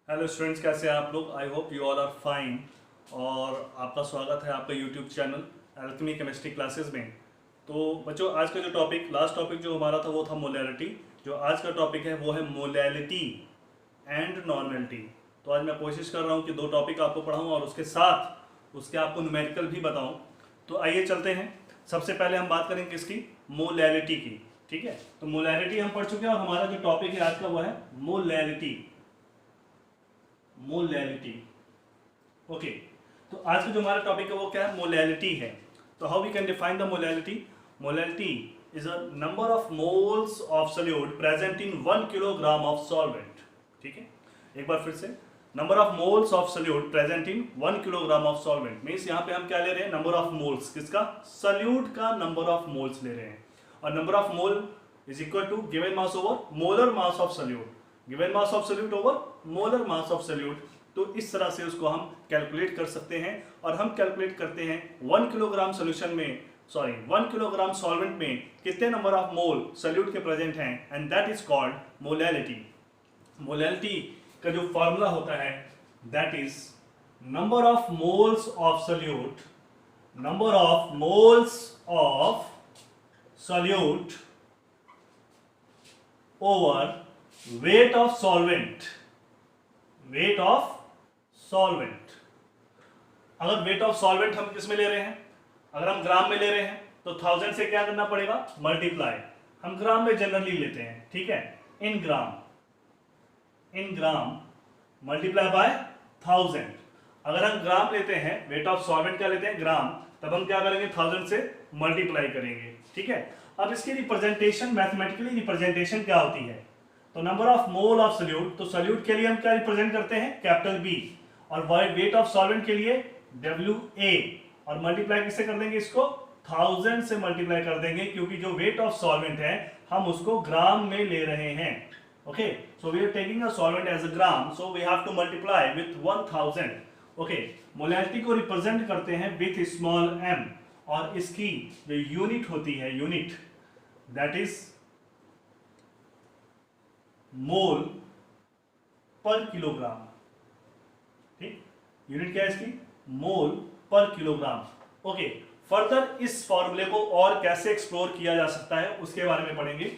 Hello students, कैसे हैं आप लोग। I hope you all are fine. और आपका स्वागत है आपका YouTube channel Alchemy Chemistry Classes में। तो बच्चों, आज का जो टॉपिक, लास्ट टॉपिक जो हमारा था वो था मोलैलिटी। जो आज का टॉपिक है वो है मोलैलिटी एंड नॉर्मेलिटी। तो आज मैं कोशिश कर रहा हूँ कि दो टॉपिक आपको पढ़ाऊँ और उसके साथ उसके आपको न्यूमेरिकल भी बताऊँ। तो आइए चलते हैं। सबसे पहले हम बात करेंगे किसकी, मोलैलिटी की। ठीक है, तो मोलैलिटी हम पढ़ चुके हैं और हमारा जो टॉपिक है आज का वो है मोलैलिटी। Molality, okay. तो आज का जो हमारा टॉपिक है वो क्या है, मोलैलिटी है। तो how we can define the molality. Molality is a number of moles of solute present in 1 kilogram of solvent. ठीक है, एक बार फिर से, number of moles of solute present in 1 kilogram of solvent means यहाँ पे हम क्या ले रहे हैं, नंबर ऑफ मोल्स। किसका, सॉल्यूट का नंबर ऑफ मोल्स ले रहे हैं। और number of mole is equal to given mass over molar mass of solute. Given mass of solute over molar mass of solute. तो इस तरह से उसको हम कैलकुलेट कर सकते हैं। और हम कैलकुलेट करते हैं 1 किलोग्राम सॉल्यूशन में, 1 किलोग्राम सॉल्वेंट में कितने नंबर ऑफ मोल सॉल्यूट के प्रेजेंट हैं, and that is called molality. Molality का जो फॉर्मूला होता है that is number of moles of solute, number of moles of solute over weight of solvent. Weight of solvent, अगर wait of solvent हम किस में ले रहे हैं, अगर हम ग्राम में ले रहे हैं तो 1000 से क्या करना पड़ेगा, मल्टीप्लाई। हम ग्राम में जनरली लेते हैं, ठीक है, इन ग्राम मल्टीप्लाई बाय 1000। अगर हम ग्राम लेते हैं, वेट ऑफ सॉल्वेंट क्या लेते हैं, ग्राम, तब हम क्या करेंगे, 1000 से मल्टीप्लाई करेंगे। ठीक है, अब इसकी रिप्रेजेंटेशन, मैथमेटिकली रिप्रेजेंटेशन क्या होती है, तो number of mole of solute, तो सॉल्यूट के लिए हम क्या रिप्रेजेंट करते हैं, कैपिटल बी। और वेट ऑफ सॉल्वेंट के लिए WA। और मल्टीप्लाई किससे कर देंगे, इसको 1000 से मल्टीप्लाई कर देंगे, क्योंकि जो वेट ऑफ सॉल्वेंट है हम उसको ग्राम में ले रहे हैं। Okay, so we are taking a solvent as a gram, so we have to multiply with 1000। Okay, molality को रिप्रेजेंट करते हैं विथ स्मॉल m, और इसकी जो यूनिट होती है, यूनिट दैट इज मोल पर किलोग्राम। ठीक, यूनिट क्या है इसकी, मोल पर किलोग्राम। ओके, फर्दर इस फॉर्मूले को और कैसे एक्सप्लोर किया जा सकता है उसके बारे में पढ़ेंगे।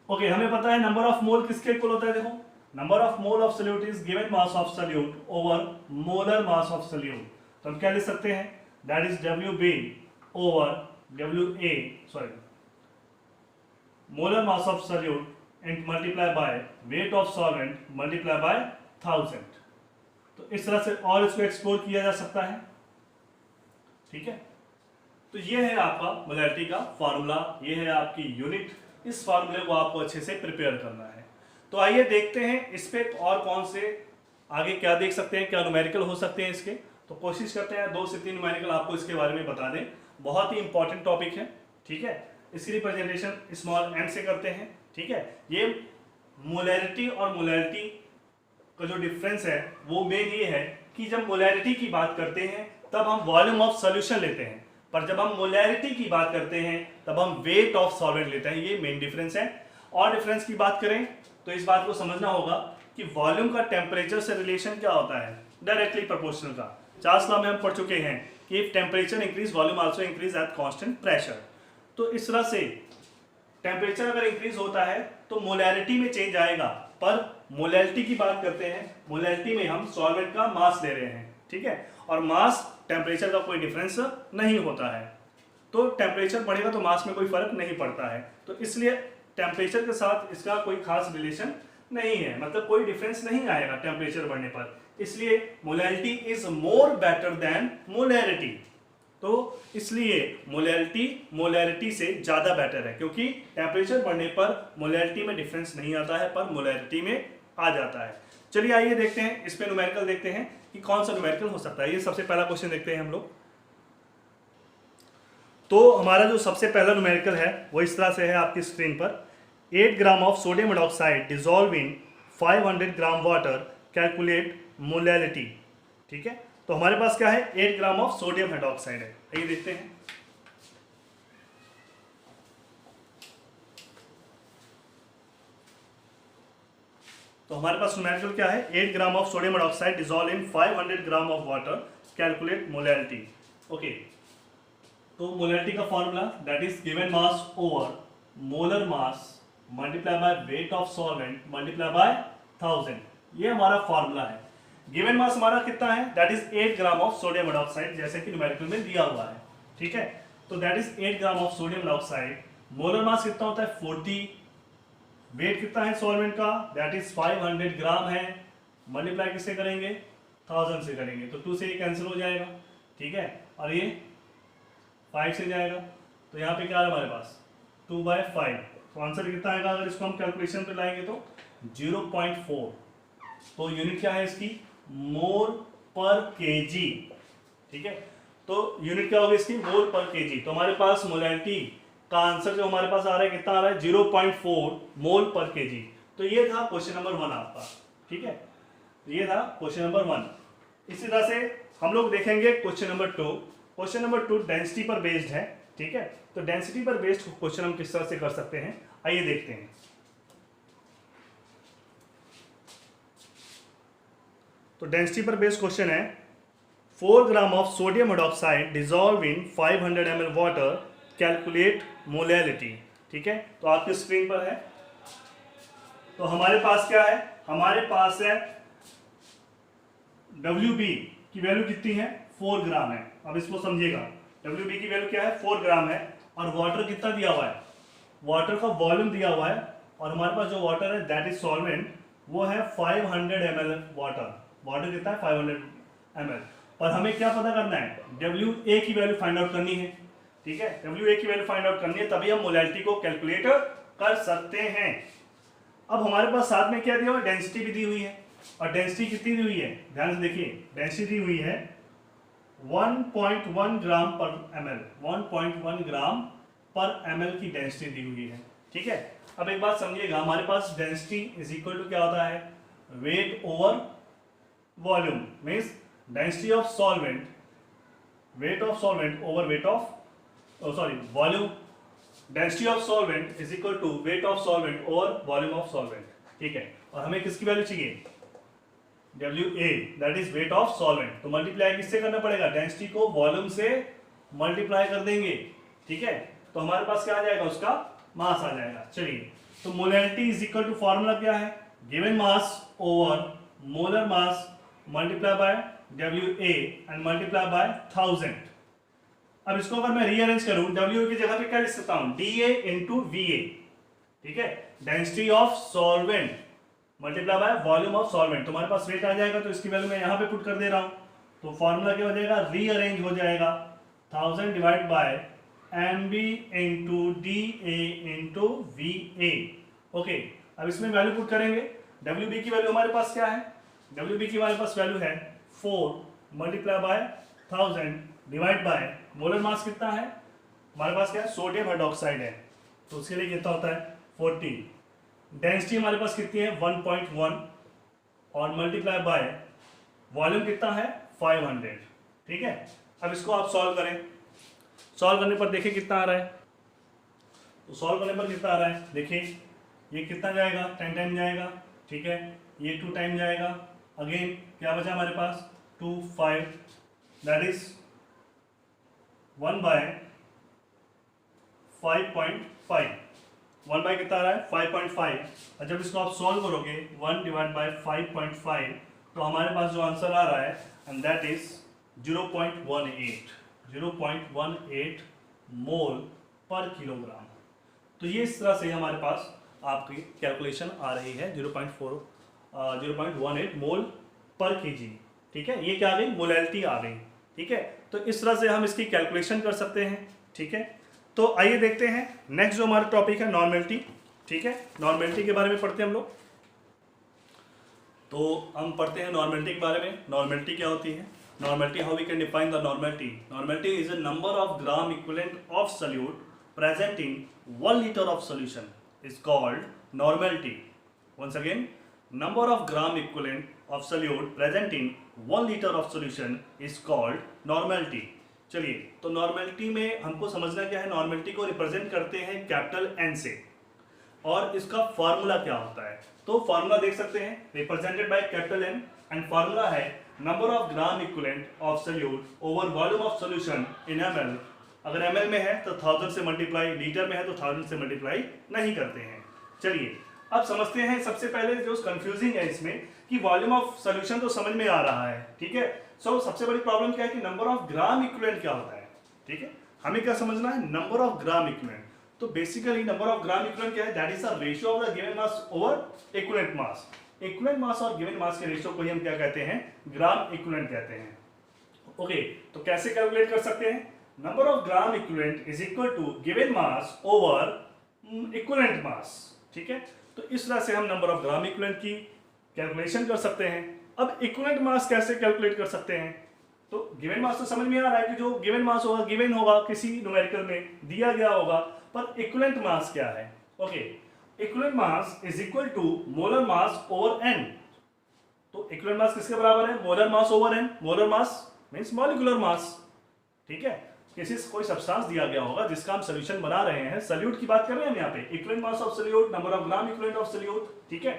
ओके, हमें पता है नंबर ऑफ मोल किसके इक्वल होता है। देखो, number of mole of solute is given mass of solute over molar mass of solute. तो हम क्या लिख सकते हैं, that is WB over WA, molar mass of solute and multiply by weight of solvent multiply by 1000। तो इस तरह से और इसको एक्सप्लोर किया जा सकता है। ठीक है, तो ये है आपका मोलैलिटी का फार्मूला, ये है आपकी यूनिट। इस फार्मूले को आपको अच्छे से प्रिपेयर करना है। तो आइए देखते हैं इस पे और कौन से आगे क्या देख सकते हैं, क्या न्यूमेरिकल हो सकते हैं इसके। तो कोशिश करते हैं 2 से 3 न्यूमेरिकल आपको इसके बारे में बता दें। बहुत ही इंपॉर्टेंट टॉपिक है। ठीक है, इसकी रिप्रेजेंटेशन स्मॉल m से करते हैं। ठीक है, ये मोलैलिटी और मोलैलिटी का जो डिफरेंस है वो मेन ये है कि जब मोलैलिटी की बात करते हैं तब हम वॉल्यूम ऑफ सॉल्यूशन लेते हैं, पर जब हम मोलैलिटी की बात करते हैं तब हम वेट ऑफ सॉल्वेंट लेते हैं। ये मेन डिफरेंस है। और डिफरेंस की बात करें तो इस बात को समझना होगा कि वॉल्यूम का टेम्परेचर से रिलेशन क्या होता है, डायरेक्टली प्रोपोर्शनल का। चार्ल्स लॉ में हम पढ़ चुके हैं कि if temperature increase volume also increase at constant pressure. तो इस तरह से टेम्परेचर अगर इंक्रीज होता है तो मोलैलिटी में चेंज आएगा। पर मोलैलिटी की बात करते हैं, मोलैलिटी में हम सॉल्वेंट का मास ले रहे हैं। ठीक है, और मास टेम्परेचर का कोई डिफरेंस नहीं होता है। तो टेम्परेचर बढ़ेगा तो मास में कोई फर्क नहीं पड़ता है। तो इसलिए टेम्परेचर के साथ इसका कोई खास रिलेशन नहीं है, मतलब कोई डिफरेंस नहीं आएगा टेम्परेचर बढ़ने पर। इसलिए molality is more better than molarity. तो इसलिए मोलैलिटी से ज्यादा बेटर है, क्योंकि टेम्परेचर बढ़ने पर मोलैलिटी में डिफरेंस नहीं आता है पर मोलैलिटी में आ जाता है। चलिए आइए देखते हैं, इस पे न्यूमेरिकल देखते हैं कि कौन सा न्यूमेरिकल हो सकता है। ये सबसे पहला क्वेश्चन देखते हैं हम लोग। तो हमारा जो सबसे पहला न्यूमेरिकल है वो इस तरह से है आपकी स्क्रीन पर। 8 gram of sodium hydroxide dissolve in 500 gram water, calculate molality. ठीक है, तो हमारे पास क्या है, 8 ग्राम ऑफ सोडियम हाइड्रोक्साइड है। आइए देखते हैं। तो हमारे पास न्यूमेरिकल क्या है, 8 gram of sodium hydroxide dissolve in 500 gram of water, calculate molality. Okay, तो मोलैलिटी का formula that is given mass over molar mass multiply by weight of solvent multiply by 1000, ये हमारा फॉर्मूला है। गिवन मास हमारा कितना है, that is 8 gram of sodium hydroxide, जैसे कि न्यूमेरिकल में दिया हुआ है, ठीक है। तो that is 8 gram of sodium hydroxide, molar mass कितना होता है 40, वेट कितना है सॉल्वेंट का, दैट इज 500 ग्राम है, मल्टीप्लाई किससे करेंगे 1000 से करेंगे, तो 2 से ये कैंसिल हो जाएगा, ठीक है, और ये 5 से जाएगा, तो यहाँ पे क्या है हमारे पास 2/5, तो आंसर कितना आएगा अगर इसको हम कैलकुलेशन पे लाएंगे तो 0.4। तो यूनिट क्या है इसकी, मोल पर केजी, ठीक है। तो यूनिट क्या होगी इसकी, मोल पर केजी। तो हमारे पास मोलैलिटी का आंसर जो हमारे पास आ रहा है कितना आ रहा है 0.4 मोल पर केजी। तो ये था क्वेश्चन नंबर 1 आपका, ठीक है, ये था क्वेश्चन नंबर 1। इसी तरह से हम लोग देखेंगे question number 2। Question number 2 density पर बेस्ड है, ठीक है। तो डेंसिटी पर बेस्ड क्वेश्चन हम किस तरह से कर सकते हैं, आइए देखते हैं। तो डेंसिटी पर बेस्ड क्वेश्चन है 4 gram of sodium hydroxide dissolve in 500 ml water, calculate molality, ठीक है। तो आपकी स्क्रीन पर है। तो हमारे पास क्या है, हमारे पास है WB की वैल्यू कितनी है 4 ग्राम है। अब इसको समझिएगा, WB की वैल्यू क्या है 4 ग्राम है, और वाटर कितना दिया हुआ है, वाटर का वॉल्यूम दिया हुआ है, और हमारे पास जो वाटर है दैट इज सॉल्वेंट, वो है 500 ml वाटर। वाटर कितना है 500 ml, और हमें क्या पता करना है, WA की वैल्यू फाइंड आउट करनी है, ठीक है। WA की वैल्यू फाइंड आउट करनी है, तभी हम मोलैलिटी को कैलकुलेट कर सकते हैं। अब हमारे पास साथ में क्या दिया हुआ, डेंसिटी भी दी हुई है, और डेंसिटी कितनी दी हुई है, ध्यान से देखिए, डेंसिटी दी हुई है 1.1 ग्राम पर ml, 1.1 ग्राम पर ml की डेंसिटी दी हुई है, ठीक है। अब एक बात समझिएगा, हमारे पास डेंसिटी इज इक्वल टू क्या होता है, weight over volume, means density of solvent, weight of solvent over weight of volume, density of solvent is equal to weight of solvent over volume of solvent, ठीक है। और हमें किसकी value चाहिए, WA, that is weight of solvent. तो multiply किससे करना पड़ेगा, डेंसिटी को वॉल्यूम से मल्टीप्लाई कर देंगे, ठीक है। तो हमारे पास क्या आ जाएगा, उसका मास आ जाएगा। चलिए, तो molality is equal to formula क्या है, given mass over molar mass multiply by WA and multiply by 1000। अब इसको अगर मैं रीअरेंज करूं, WA की जगह पे क्या लिख सकता हूं, DA इंटू VA, ठीक है, density of solvent multiply by volume of solvent. तुम्हारे पास वेट आ जाएगा, तो इसकी वैल्यू मैं यहां पे पुट कर दे रहा हूं, तो फॉर्मूला क्या हो जाएगा, रीअरेंज हो जाएगा 1000 divide by MB into DA into VA। Okay, अब इसमें वैल्यू पुट करेंगे, WB की वैल्यू हमारे पास क्या है, WB की हमारे पास वैल्यू है 4 multiply by 1000 divide by molar mass कितना है हमारे पास, क्या है सोडियम हाइड्रोक्साइड है, तो उसके लिए कितना होता है 40। डेंसिटी हमारे पास कितनी है 1.1, और मल्टीप्लाई बाय वॉल्यूम कितना है 500, ठीक है। अब इसको आप सॉल्व करें, सॉल्व करने पर देखिए कितना आ रहा है, तो सॉल्व करने पर कितना आ रहा है, देखिए ये कितना जाएगा 10 टाइम जाएगा, ठीक है, ये 2 टाइम जाएगा, अगेन क्या बचा हमारे पास 2 5, दैट इज 1 बाय 5.5, 1 बाय कितना आ रहा है 5.5, और जब इसको आप सॉल्व करोगे 1 डिवाइड बाय 5.5, तो हमारे पास जो आंसर आ रहा है एंड दैट इज 0.18 मोल पर किलोग्राम। तो ये इस तरह से हमारे पास आपकी कैलकुलेशन आ रही है 0.18 मोल पर केजी, ठीक है। ये क्या आ गई, मोलैलिटी आ गई, ठीक है। तो इस तरह से हम इसकी कैलकुलेशन कर सकते हैं, ठीक है। तो आइए देखते हैं नेक्स्ट जो हमारा टॉपिक है नॉर्मेलिटी, ठीक है। नॉर्मेलिटी के बारे में पढ़ते हैं हम लोग, तो हम पढ़ते हैं नॉर्मेलिटी के बारे में। नॉर्मेलिटी क्या होती है, normality, how we can define the normality. Normality is a number of gram equivalent of solute present in 1 liter of solution is called normality. Once again, number of gram equivalent of solute present in 1 liter of solution is called normality. चलिए, तो normality में हमको समझना क्या है, normality को represent करते हैं कैपिटल N से। और इसका फॉर्मूला क्या होता है। तो फॉर्मूला देख सकते हैं, represented by capital M, and formula है number of gram equivalent of solute over volume of solution in ml। अगर ml में है तो 1000 से मल्टीप्लाई, लीटर में है तो 1000 से मल्टीप्लाई नहीं करते हैं। चलिए अब समझते हैं सबसे पहले जो कंफ्यूजिंग है इसमें कि वॉल्यूम ऑफ सॉल्यूशन तो समझ में आ रहा है, ठीक है। सो सबसे बड़ी प्रॉब्लम क्या है कि नंबर ऑफ ग्राम इक्विवेलेंट क्या होता है, ठीक है। हमें क्या समझना है, नंबर ऑफ ग्राम इक्विवेलेंट। तो basically number of gram equivalent क्या है, that is the ratio of the given mass over equivalent mass. Equivalent mass और गिवन मास के रेशियो को ही हम क्या कहते हैं, ग्राम इक्विवेलेंट कहते हैं। ओके, तो कैसे कैलकुलेट कर सकते हैं, number of gram equivalent is equal to given mass over equivalent mass, ठीक है। तो इस तरह से हम नंबर ऑफ ग्राम इक्विवेलेंट की कैलकुलेशन कर सकते हैं। अब इक्विवेलेंट मास कैसे कैलकुलेट कर सकते हैं, तो गिवन मास तो समझ में आ रहा है कि जो गिवन मास होगा, गिवन होगा किसी न्यूमेरिकल में दिया गया होगा, पर इक्विवेलेंट मास क्या है। Okay, equivalent mass is equal to molar mass over N. तो इक्विवेलेंट मास किसके बराबर है, molar mass over N. Molar mass means molecular mass, ठीक है। किसी कोई सब्सटेंस दिया गया होगा जिसका हम सॉल्यूशन बना रहे हैं, सॉल्यूट की बात कर रहे हैं हम यहाँ पे, equivalent mass of solute, number of gram equivalent of solute, ठीक है।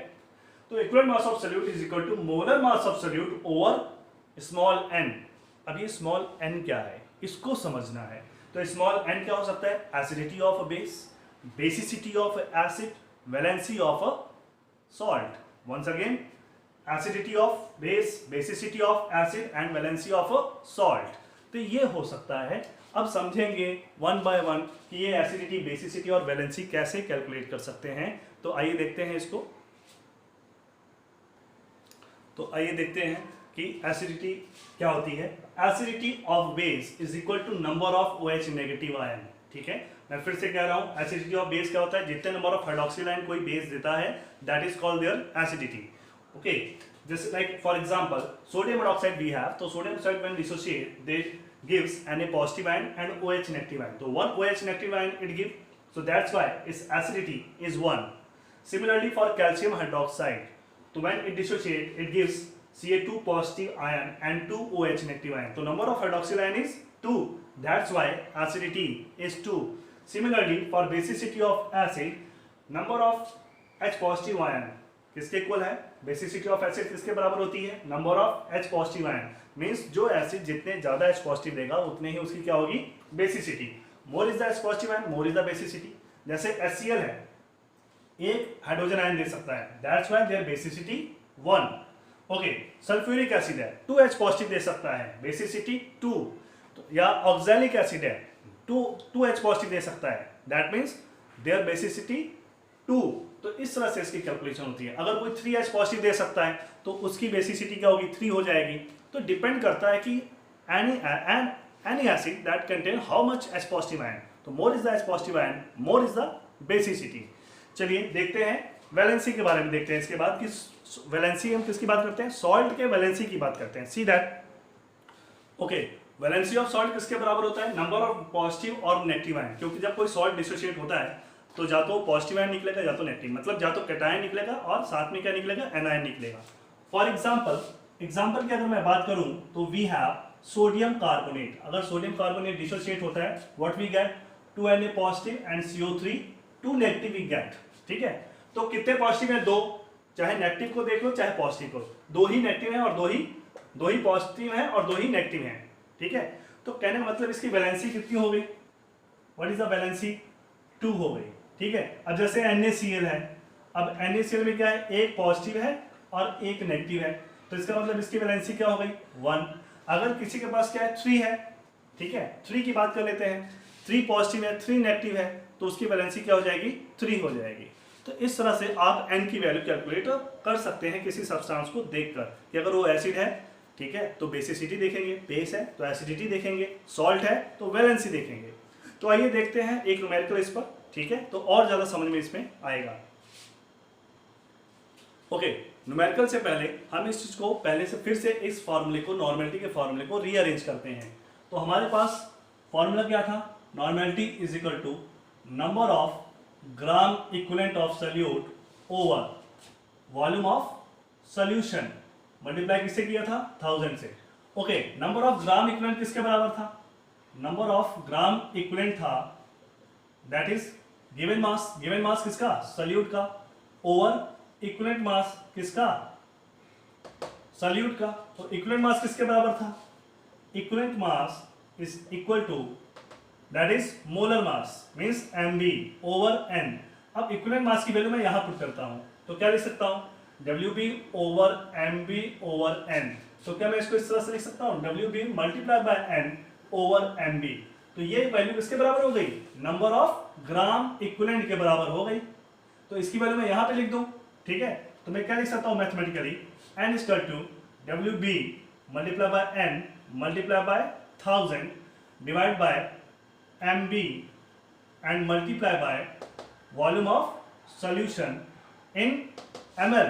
तो equivalent mass of solute is equal to molar mass of solute over small N. अब ये स्मॉल एन क्या है, इसको समझना है। तो स्मॉल एन क्या हो सकता है, acidity of a base, basicity of acid, valency of a salt. Once again, acidity of base, basicity of acid and valency of a salt. तो ये हो सकता है। अब समझेंगे वन बाय वन कि ये एसिडिटी, बेसिसिटी और वैलेंसी कैसे कैलकुलेट कर सकते हैं। तो आइए देखते हैं इसको। तो आइए देखते हैं कि एसिडिटी क्या होती है। Acidity of base is equal to number of OH negative ion, ठीक है। मैं फिर से कह रहा हूं, एसिडिटी ऑफ बेस क्या होता है, जितने नंबर ऑफ हाइड्रोक्सिल आयन कोई बेस देता है, that is called their acidity. Okay, just like for example sodium hydroxide we have, तो sodium hydroxide when dissociate they gives Na positive ion and OH negative ion. So one OH negative ion it gives, so that's why its acidity is 1. Similarly for calcium hydroxide, so when it dissociates it gives Ca2 positive ion and 2 OH negative ion. So number of hydroxyl ion is 2. That's why acidity is 2. Similarly for basicity of acid, number of H positive ion किसके equal है, basicity of acid किसके बराबर होती है, number of H positive ion. Means जो acid जितने ज्यादा H positive देगा उतने ही उसकी क्या होगी, basicity. More is the H positive ion, more is the basicity. जैसे HCl है, एक हाइड्रोजन आयन दे सकता है, दैट्स व्हाई देयर बेसिसिटी 1। ओके, सल्फ्यूरिक एसिड है, 2 H पॉजिटिव दे सकता है, बेसिसिटी 2। तो या ऑक्सैलिक एसिड है, 2 H पॉजिटिव दे सकता है, दैट मींस देयर बेसिसिटी 2। तो इस तरह से इसकी कैलकुलेशन होती है। अगर कोई 3H पॉजिटिव दे सकता है तो उसकी बेसिसिटी क्या होगी, 3 हो जाएगी। तो डिपेंड करता है कि any acid that contain how much H positive ion. तो more is the H positive ion, more is the basicity. चलिए देखते हैं वैलेंसी के बारे में, देखते हैं इसके बाद कि वैलेंसी हम किसकी बात करते हैं, सॉल्ट के वैलेंसी की बात करते हैं। See that, okay, valency of salt किसके बराबर होता है, नंबर ऑफ पॉजिटिव और नेगेटिव आयन। क्योंकि जब कोई सॉल्ट डिसोसिएट होता है तो जा तो पॉजिटिव आयन निकलेगा या तो नेगेटिव, मतलब जा तो कैटायन निकलेगा और साथ में क्या निकलेगा, एनायन निकलेगा। फॉर एग्जांपल की अगर मैं बात करूं तो वी हैव सोडियम कार्बोनेट। अगर सोडियम कार्बोनेट डिसोसिएट होता है, what we get, 2Na positive and CO3 2 negative we get, ठीक है। तो कितने पॉजिटिव है, 2, चाहे नेगेटिव को देख लो चाहे पॉजिटिव को, 2 ही नेगेटिव है और 2 ही पॉजिटिव है और 2 ही नेगेटिव है, ठीक है। तो कहने का मतलब इसकी वैलेंसी कितनी हो गई, व्हाट इज द वैलेंसी, 2 हो गई, ठीक है। अब जैसे NaCl है, अब NaCl में क्या है, एक पॉजिटिव है और एक नेगेटिव है, तो इसका मतलब इसकी वैलेंसी क्या हो गई, 1। अगर किसी के पास क्या है, 3 है, ठीक है, 3 की बात कर लेते हैं, 3 पॉजिटिव है 3 नेगेटिव है, तो उसकी वैलेंसी क्या हो जाएगी, 3 हो जाएगी। तो इस तरह से आप n की वैल्यू कैलकुलेट कर सकते हैं किसी सब्सटेंस को देखकर, कि अगर वो एसिड है, ठीक है, तो बेसिसिटी देखेंगे, बेस है तो एसिडिटी देखेंगे, सॉल्ट है तो वैलेंसी देखेंगे। तो आइए देखते हैं एक न्यूमेरिकल इस पर, ठीक है, तो और ज्यादा समझ में इसमें आएगा। ओके, न्यूमेरिकल से पहले हम इस चीज को पहले से फिर से इस फॉर्मूले को, नॉर्मेलिटी के फॉर्मूले को रीअरेंज करते हैं। तो हमारे पास फॉर्मूला क्या था, normality is equal to number of gram equivalent of solute over volume of solution, multiply किससे किया था, 1000 से। Okay, number of gram equivalent किसके बराबर था, नंबर ऑफ ग्राम इक्विवेलेंट था दैट इज गिवन मास किसका, सल्यूट का, ओवर इक्विवेलेंट मास किसका, सल्यूट का। तो इक्विवेलेंट मास किसके बराबर था, equivalent mass is equal to that is molar mass means mb over n। अब इक्विवेलेंट मास की वैल्यू मैं यहां पुट करता हूं, तो क्या लिख सकता हूं, WB over mb over n। तो क्या मैं इसको इस तरह से लिख सकता हूं, WB multiply by n over mb। तो ये वैल्यू किसके बराबर हो गई, नंबर ऑफ ग्राम इक्विवेलेंट के बराबर हो गई। तो इसकी वैल्यू मैं यहां पे लिख दूं, ठीक है। तो मैं क्या लिख सकता हूं mathematically, n is equal to WB multiply by n multiply by 1000 divide by mb and multiply by volume of solution in ml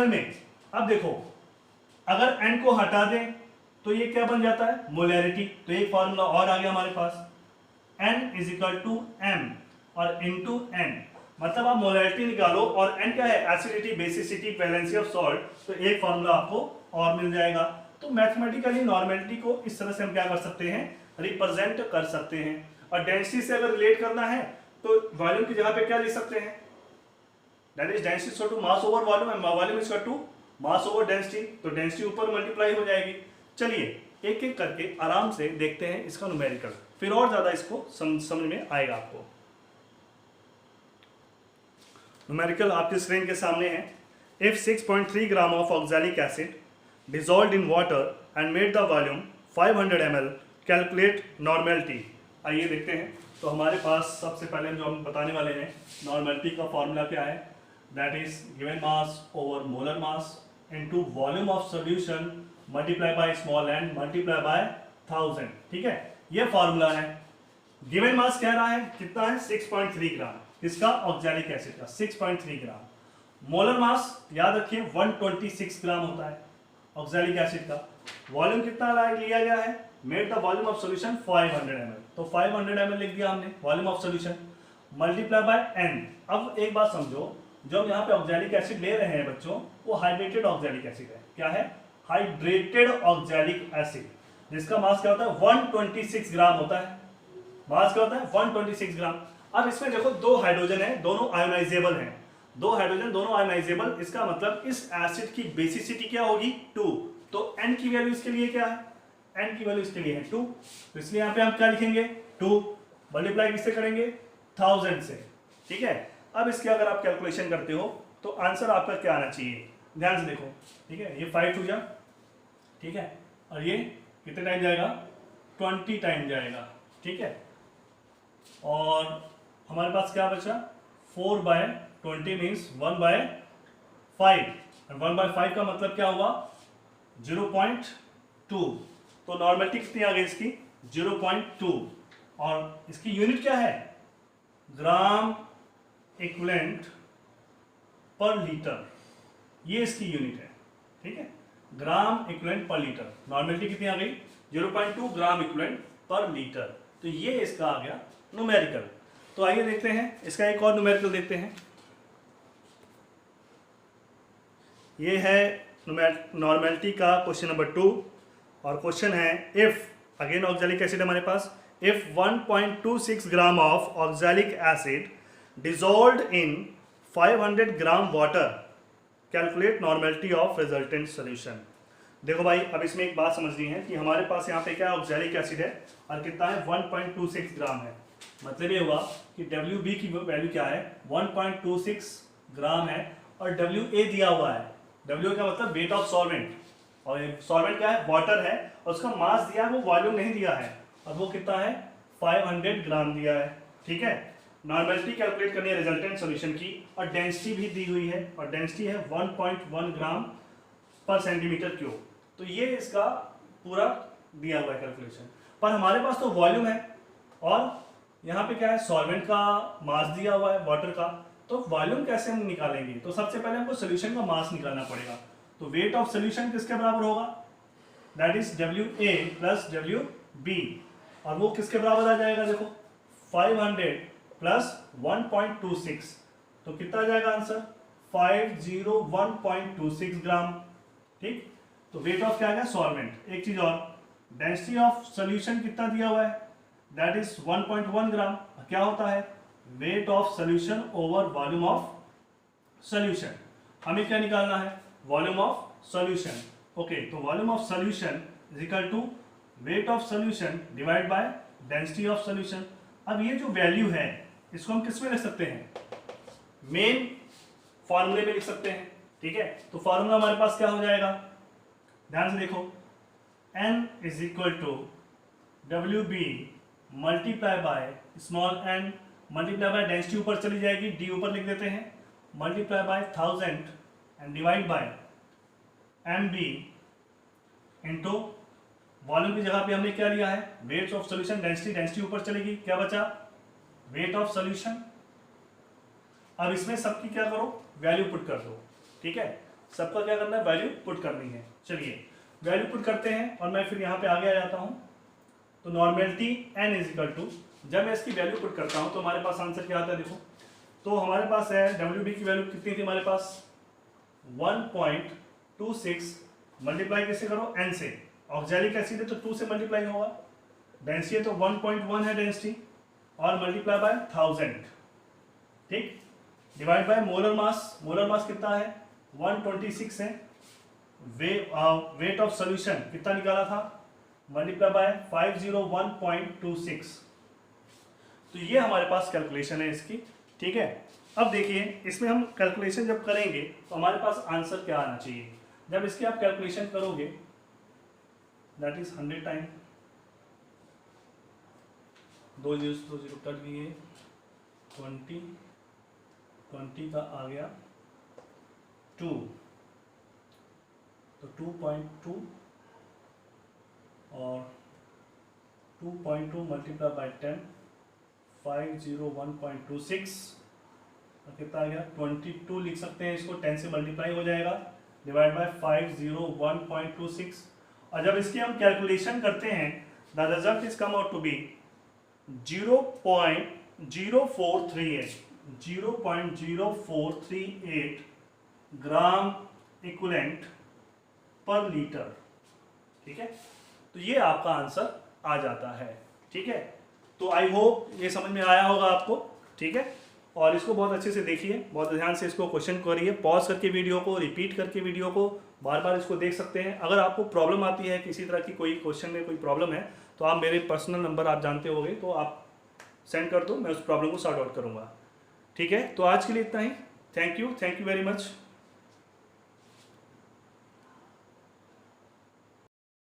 में। अब देखो अगर n को हटा दें तो ये क्या बन जाता है, मोलैरिटी। तो एक फॉर्मूला और आ गया हमारे पास, n is equal to m और इनटू n, मतलब आप मोलैरिटी निकालो और n क्या है, acidity, basicity, valency of salt. तो एक फॉर्मूला आपको और मिल जाएगा। तो मैथमेटिकली नॉर्मेलिटी को इस तरह से हम क्या कर सकते हैं, रिप्रेजेंट कर सकते हैं। और डेंसिटी से अगर रिलेट करना है तो वॉल्यूम की जगह पे क्या लिख सकते हैं, that is density equal to mass over volume and volume equal to mass over density. तो डेंसिटी ऊपर मल्टीप्लाई हो जाएगी। चलिए एक एक करके आराम से देखते हैं इसका न्यूमेरिकल, फिर और ज्यादा इसको समझ में आएगा आपको। न्यूमेरिकल आपके स्क्रीन के सामने है। If 6.3 gram of oxalic acid dissolved in water and made the volume 500 ml, calculate normality। आइए देखते हैं। तो हमारे पास सबसे पहले जो हम बताने वाले हैं, नॉर्मेलिटी का फॉर्मूला क्या है, that is given mass over molar mass into volume of solution multiply by small n multiply by 1000। ठीक है, ये फॉर्मूला है। गिवन मास कह रहा है कितना है, 6.3 ग्राम, किसका, ऑक्सैलिक एसिड का 6.3 ग्राम। मोलर मास याद रखिए 126 ग्राम होता है ऑक्सैलिक एसिड का। वॉल्यूम कितना लिया गया है, made the volume of solution 500 ml। तो 500 ml लिख दिया हमने volume of solution, multiply by n। अब एक बात समझो, जो हम यहाँ पे ऑक्सैलिक एसिड ले रहे हैं बच्चों, वो हाइड्रेटेड ऑक्सैलिक एसिड है। क्या है, हाइड्रेटेड ऑक्सैलिक एसिड, जिसका मास क्या होता है, 126 ग्राम होता है। मास क्या होता है, 126 ग्राम। अब इसमें देखो दो हाइड्रोजन है, दोनों आयोनाइजेबल हैं, दो हाइड्रोजन दोनों आयोनाइजेबल। इसका मतलब इस एसिड की बेसिसिटी क्या होगी, 2। तो n की वैल्यू इसके लिए क्या है, n की वैल्यू इसके लिए है 2। तो इसलिए यहाँ पे हम क्या लिखेंगे, 2 मल्टीप्लाई किससे करेंगे, 1000 से। ठीक है, अब इसके अगर आप कैलकुलेशन करते हो तो आंसर आपका क्या आना चाहिए, ध्यान से देखो। ठीक है, ये 5 2 जा, ठीक है, और ये कितने टाइम जाएगा, 20 टाइम जाएगा। ठीक है, और हमारे पास क्या बचा, 4/20 मीन्स 1/5, और 1/5 का मतलब क्या हुआ, 0.2। तो नॉर्मेलिटी कितनी आ गई इसकी, 0.2, और इसकी यूनिट क्या है, ग्राम इक्विवेलेंट पर लीटर, ये इसकी यूनिट है। ठीक है, ग्राम इक्विवेलेंट पर लीटर। नॉर्मेलिटी कितनी आ गई, 0.2 ग्राम इक्विवेलेंट पर लीटर। तो ये इसका आ गया न्यूमेरिकल। तो आइए देखते हैं इसका एक और न्यूमेरिकल देखते हैं। ये है नॉर्मेलिटी का क्वेश्चन नंबर 2, और क्वेश्चन है इफ, अगेन ऑक्सैलिक एसिड हमारे पास, if 1.26 gram of oxalic acid dissolved in 500 gram water, calculate normality of resultant solution. देखो भाई, अब इसमें एक बात समझनी है कि हमारे पास यहाँ पे क्या ऑक्सैलिक एसिड है और कितना है, 1.26 ग्राम है। मतलब ये हुआ कि WB की वैल्यू क्या है, 1.26 ग्राम है, और WA दिया हुआ है। W का मतलब वेट ऑफ सॉल्वेंट, और सॉल्वेंट क्या है, वाटर है, और उसका मास दिया है, वो वॉल्यूम नहीं दिया है, और वो कितना है, 500 ग्राम दिया है। ठीक है, नॉर्मेलिटी कैलकुलेट करनी है रिजल्टेंट सॉल्यूशन की, और डेंसिटी भी दी हुई है, और डेंसिटी है 1.1 ग्राम पर सेंटीमीटर क्यूब। तो ये इसका पूरा दिया हुआ है कैलकुलेशन। पर हमारे पास तो वॉल्यूम है, और यहाँ पे क्या है, सॉल्वेंट का मास दिया हुआ है, वाटर का। तो वॉल्यूम कैसे हम निकालेंगे, तो सबसे पहले हमको सोल्यूशन का मास निकालना पड़ेगा। तो वेट ऑफ सोल्यूशन किसके बराबर होगा, that is WA plus WB, और वो किसके बराबर आ जाएगा, देखो 500 प्लस 1.26, तो कितना आ जाएगा आंसर, 501.26 ग्राम। ठीक, तो वेट ऑफ क्या आ गया, सॉल्वेंट। एक चीज और, डेंसिटी ऑफ सोल्यूशन कितना दिया हुआ है, दैट इज 1.1 ग्राम। क्या होता है? Weight of solution over volume of solution. हमें क्या निकालना है? Volume of solution. ओके, तो volume of solution is equal to weight of solution divide by density of solution. अब ये जो वैल्यू है इसको हम किस में लिख सकते हैं? मेन फॉर्मूले में लिख सकते हैं। ठीक है, तो फॉर्मूला हमारे पास क्या हो जाएगा? ध्यान से देखो, n is equal to W B multiply by small n multiply by density ऊपर चली जाएगी, d ऊपर लिख देते हैं, multiply by 1000 and divide by M B into volume की जगह पे हमने क्या लिया है? Weight of solution, density, density ऊपर चलेगी, क्या बचा? Weight of solution. अब इसमें सबकी क्या करो? वैल्यू पुट कर दो। ठीक है, सबका क्या करना है? वैल्यू पुट करनी है। चलिए वैल्यू पुट करते हैं और मैं फिर यहाँ पे आगे आ जाता हूँ। तो normality n is equal to, जब मैं इसकी वैल्यू पुट करता हूँ तो हमारे पास आंसर क्या आता है? देखो, तो हमारे पास है WB की वैल्यू कितनी थी हमारे पास? 1.26 मल्टीप्लाई कैसे करो? n से। ऑक्सैलिक एसिड है तो 2 से मल्टीप्लाई होगा। डेंसिटी है तो 1.1 है डेंसिटी और मल्टीप्लाई बाय 1000। ठीक, divide by molar mass. Molar mass कितना है? 126 है। वेट ऑफ सोल्यूशन कितना निकाला था? Multiply by 501.26। तो ये हमारे पास कैलकुलेशन है इसकी। ठीक है, अब देखिए इसमें हम कैलकुलेशन जब करेंगे तो हमारे पास आंसर क्या आना चाहिए? जब इसकी आप कैलकुलेशन करोगे दैट इज 100 टाइम, 2 0 कट गए, 20 का आ गया 2, तो 2.2 और 2.2 मल्टीप्लाई बाय 10, 501.26 कितना आ गया? 22 लिख सकते हैं इसको, 10 से मल्टीप्लाई हो जाएगा, डिवाइड बाय 501.26। और जब इसकी हम कैलकुलेशन करते हैं the result is come out to be 0.0438 gram equivalent पर लीटर। ठीक है, तो ये आपका आंसर आ जाता है। ठीक है, तो आई होप ये समझ में आया होगा आपको। ठीक है, और इसको बहुत अच्छे से देखिए, बहुत ध्यान से इसको क्वेश्चन करिए, पॉज करके वीडियो को, रिपीट करके वीडियो को, बार बार इसको देख सकते हैं। अगर आपको प्रॉब्लम आती है किसी तरह की, कोई क्वेश्चन में कोई प्रॉब्लम है, तो आप मेरे पर्सनल नंबर आप जानते होंगे, तो आप सेंड कर दो, मैं उस प्रॉब्लम को सॉर्ट आउट करूँगा। ठीक है, तो आज के लिए इतना ही। Thank you very much.